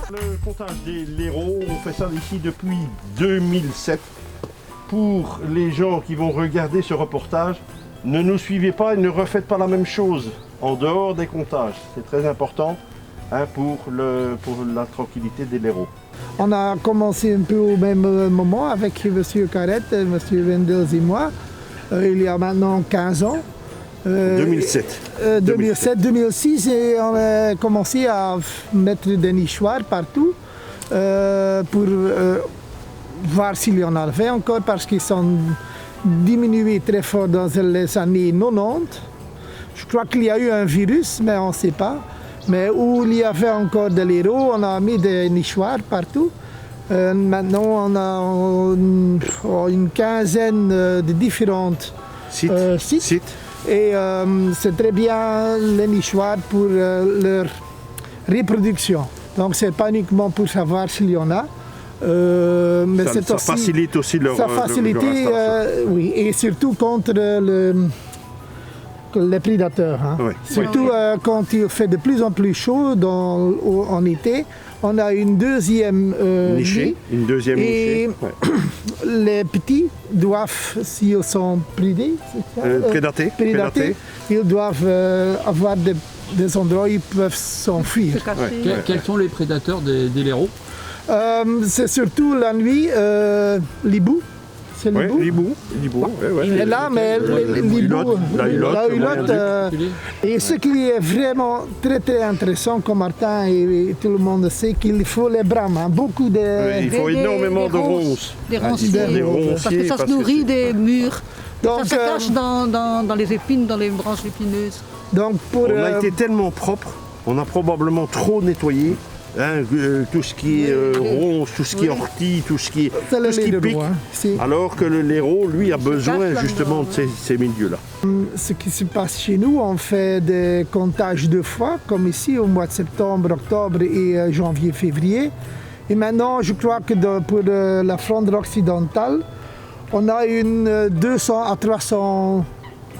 Le comptage des blaireaux, on fait ça ici depuis 2007. Pour les gens qui vont regarder ce reportage, ne nous suivez pas et ne refaites pas la même chose en dehors des comptages. C'est très important pour la tranquillité des blaireaux. On a commencé un peu au même moment avec M. Carrette, M. Wendels et moi, il y a maintenant 15 ans. 2007. 2006, et on a commencé à mettre des nichoirs partout pour voir s'il y en avait encore, parce qu'ils sont diminués très fort dans les années 90. Je crois qu'il y a eu un virus, mais on ne sait pas. Mais où il y avait encore de l'héros, on a mis des nichoirs partout. Maintenant, on a une quinzaine de différents sites. Et c'est très bien les nichoirs pour leur reproduction. Donc c'est pas uniquement pour savoir s'il y en a. Mais ça facilite aussi leur installation. Oui, et surtout contre les prédateurs. Hein. Oui. Surtout quand il fait de plus en plus chaud en été, on a une deuxième nichée. Une deuxième nichée. Ouais. Les petits doivent, s'ils sont prédatés, ils doivent avoir des endroits où ils peuvent s'enfuir. Ouais. Quels sont les prédateurs des blaireaux? C'est surtout la nuit, l'hibou. C'est l'hibou. Et là, mais l'hibou, la hulotte. Et ce qui est vraiment très très intéressant, comme Martin et tout le monde sait, qu'il faut les brames, hein, beaucoup de... il faut énormément de ronces. Des ronciers, parce que ça se nourrit des murs. Donc, ça se cache dans les épines, dans les branches épineuses. Donc on a été tellement propre, on a probablement trop nettoyé. Tout ce qui est ronce, tout ce qui est ortie, tout ce qui pique, alors que le blaireau, lui, a besoin justement de ces milieux-là. Ce qui se passe chez nous, on fait des comptages 2 fois, comme ici au mois de septembre, octobre et janvier, février. Et maintenant, je crois que pour la Flandre occidentale, on a 200 à 300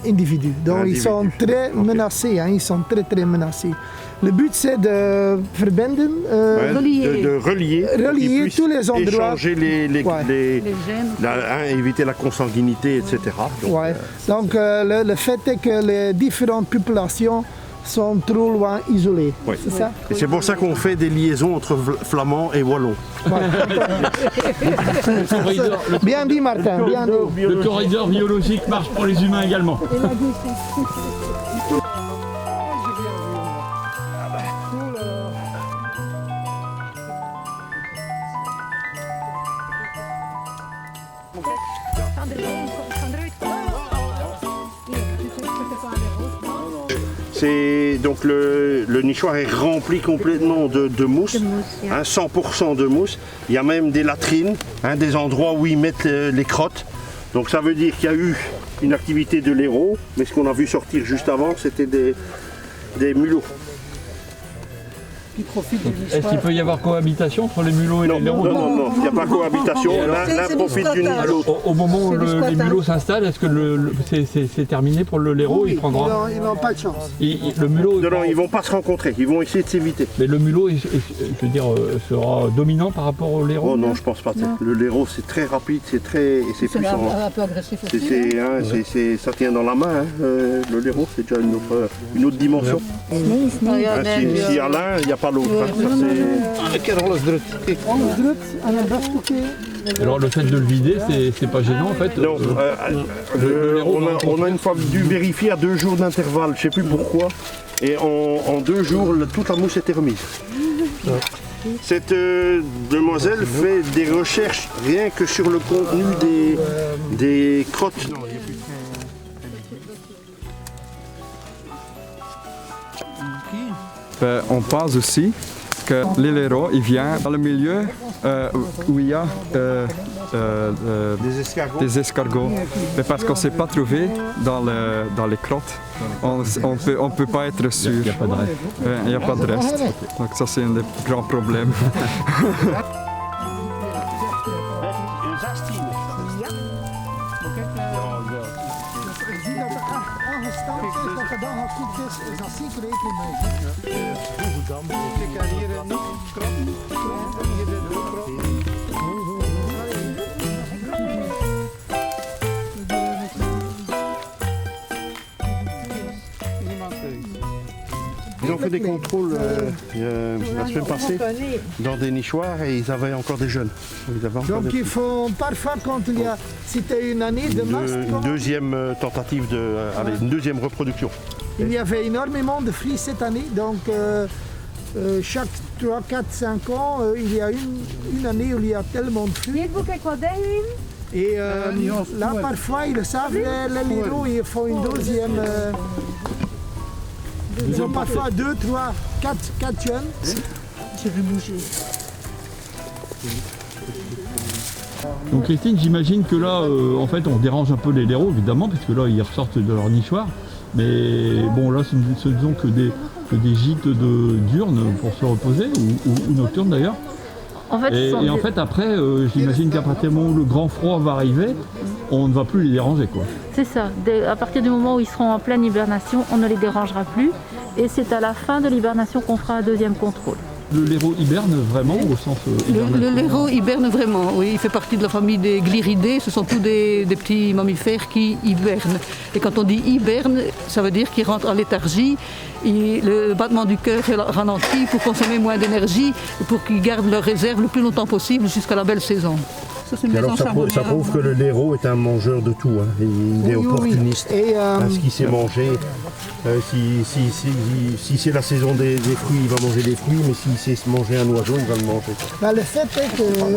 individus. Donc ils sont très menacés, hein, ils sont très très menacés. Le but c'est de relier tous les endroits. Échanger les gènes. Éviter la consanguinité, etc. Donc le fait est que les différentes populations sont trop loin isolées. C'est ça. Et c'est pour ça qu'on fait des liaisons entre flamands et wallons. Bien dit Martin, bien dit. Le corridor biologique marche pour les humains également. Donc le nichoir est rempli complètement de mousse, 100% de mousse. Il y a même des latrines, des endroits où ils mettent les crottes. Donc ça veut dire qu'il y a eu une activité de blaireau, mais ce qu'on a vu sortir juste avant, c'était des mulots. Est-ce qu'il peut y avoir cohabitation entre les mulots et les blaireaux? Non, il n'y a pas cohabitation. L'un profite d'une de l'autre. Au moment où les mulots s'installent, est-ce que c'est terminé pour le blaireau? Il prendra... Ils n'ont pas de chance. Le mulot... Non, ils ne vont pas se rencontrer. Ils vont essayer de s'éviter. Mais le mulot, je veux dire, sera dominant par rapport au blaireau? Oh non, je pense pas. Le blaireau, c'est très rapide, c'est puissant. C'est un peu agressif aussi. Ça tient dans la main. Le blaireau, c'est déjà une autre dimension. Si à l'un, il n'y a pas l'autre. Alors le fait de le vider, c'est pas gênant en fait? Non, on a une fois dû vérifier à 2 jours d'intervalle, je ne sais plus pourquoi. Et en 2 jours, toute la mousse était remise. Cette demoiselle fait des recherches rien que sur le contenu des crottes. On pense aussi que les blaireaux, il vient dans le milieu où il y a des escargots. Mais parce qu'on ne s'est pas trouvé dans les crottes, on ne peut pas être sûr. Il n'y a pas de reste. Il n'y a pas de reste. Donc ça c'est un des grands problèmes. zie dat het aangestampt is, dat het dan gekookt is, is dat zeker rekening mee. Kijk, hier nog krop. Hier de krop. Ils ont fait des contrôles la semaine passée dans des nichoirs et ils avaient encore des jeunes. Donc ils font parfois quand il y a, c'était une année de masse, Une deuxième tentative, une deuxième reproduction. il y avait énormément de fruits cette année, donc chaque 3, 4, 5 ans, il y a une année où il y a tellement de fruits. Et là parfois ils savent, les liraux, ils font une deuxième. Ils ont parfois 2, 3, 4 jeunes. Je vais bouger. Donc Christine, j'imagine que là, en fait, on dérange un peu les laireaux, évidemment, parce que là, ils ressortent de leur nichoir. Mais bon, là, ce ne sont que des gîtes diurnes pour se reposer, ou nocturnes d'ailleurs. En fait, Et en fait, après, j'imagine qu'à partir du moment où le grand froid va arriver, on ne va plus les déranger, quoi. c'est ça. À partir du moment où ils seront en pleine hibernation, on ne les dérangera plus. Et c'est à la fin de l'hibernation qu'on fera un deuxième contrôle. Le laireau hiberne vraiment au sens Le laireau hiberne vraiment, oui. Il fait partie de la famille des Glirridés. Ce sont tous des petits mammifères qui hibernent. Et quand on dit hiberne, ça veut dire qu'ils rentrent en léthargie. Et le battement du cœur est ralenti pour consommer moins d'énergie et pour qu'ils gardent leur réserve le plus longtemps possible jusqu'à la belle saison. Ça, c'est une maison charbonnière. Ça prouve que le laireau est un mangeur de tout. Hein. Il est opportuniste. Et, Parce qu'il sait manger. Si c'est la saison des fruits, il va manger des fruits, mais s'il sait manger un oiseau, il va le manger. bah, le fait est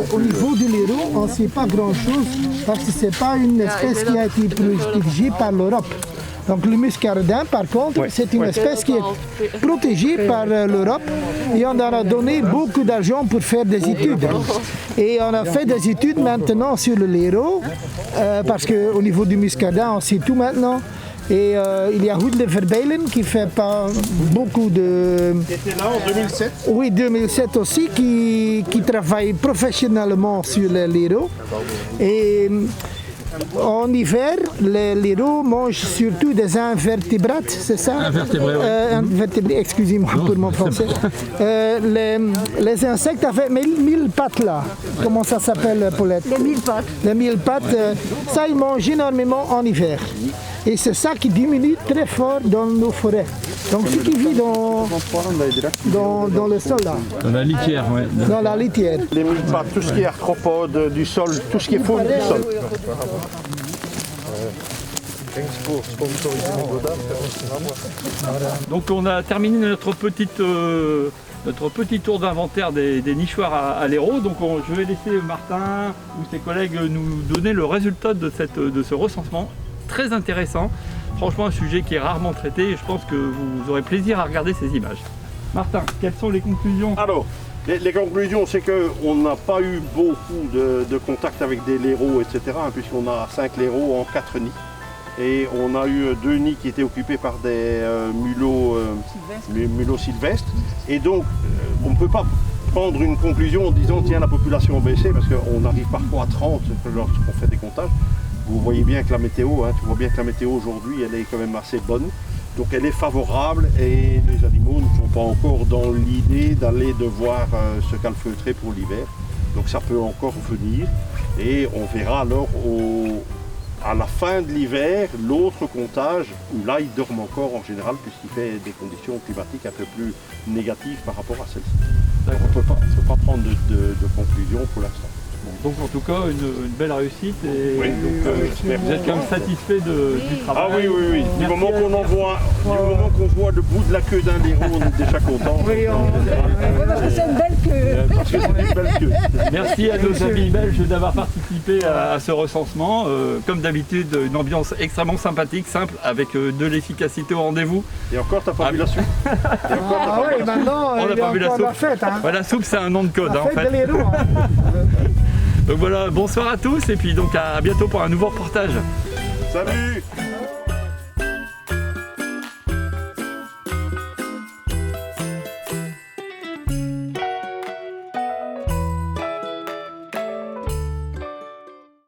qu'au niveau du laireau, on ne sait pas grand-chose parce que ce n'est pas une espèce qui a été protégée par l'Europe. Donc le muscardin, par contre, c'est une espèce qui est protégée par l'Europe et on leur a donné beaucoup d'argent pour faire des études. Et on a fait des études maintenant sur le laireau parce qu'au niveau du muscardin, on sait tout maintenant. Et il y a Hoed de Verbelen qui fait pas beaucoup de... Qui était là en 2007. Oui, 2007 aussi, qui travaille professionnellement sur le laireau. Et en hiver, les laireaux mangent surtout des invertébrates, c'est ça? Invertébrés, oui. Invertébrés, excusez-moi pour mon français. Les insectes avec 1000 pattes là, comment ça s'appelle, Paulette? Les 1000 pattes. Les 1000 pattes, ça ils mangent énormément en hiver. Et c'est ça qui diminue très fort dans nos forêts. Donc ce qui vit dans le sol là, Dans la litière, oui. dans la litière. Les mille-pattes, tout ce qui est arthropode du sol, tout ce qui est faune du sol. Donc on a terminé notre petit tour d'inventaire des nichoirs à laireaux. Donc je vais laisser Martin ou ses collègues nous donner le résultat de ce recensement. Très intéressant. Franchement, un sujet qui est rarement traité et je pense que vous aurez plaisir à regarder ces images. Martin, quelles sont les conclusions? Alors, les conclusions, c'est qu'on n'a pas eu beaucoup de contact avec des laireaux, etc., hein, puisqu'on a 5 laireaux en 4 nids. Et on a eu 2 nids qui étaient occupés par des mulots sylvestres. Et donc, on ne peut pas prendre une conclusion en disant tiens, la population a baissé, parce qu'on arrive parfois à 30 lorsqu'on fait des comptages. Vous voyez bien que la météo, hein, tu vois bien que la météo aujourd'hui, elle est quand même assez bonne. Donc elle est favorable et les animaux ne sont pas encore dans l'idée d'aller devoir se calfeutrer pour l'hiver. Donc ça peut encore venir et on verra alors à la fin de l'hiver l'autre comptage où là ils dorment encore en général puisqu'il fait des conditions climatiques un peu plus négatives par rapport à celle-ci. On ne peut pas prendre de conclusion pour l'instant. Bon, donc en tout cas une belle réussite et Oui, donc, vous êtes quand même satisfait du travail. Ah oui. Du moment qu'on voit le bout de la queue d'un laireau, on est déjà content. Oui, parce que c'est une belle queue. Parce que c'est une belle queue. Merci à nos amis belges d'avoir participé à ce recensement. Comme d'habitude, une ambiance extrêmement sympathique, simple, avec de l'efficacité au rendez-vous. Et encore, t'as pas vu la soupe. Ah oui, maintenant, On n'a il y a pas vu la encore soupe. la fête. Hein. Voilà, la soupe, c'est un nom de code La en fête fait. de laireau. Hein. Donc voilà, bonsoir à tous et puis donc à bientôt pour un nouveau reportage. Salut.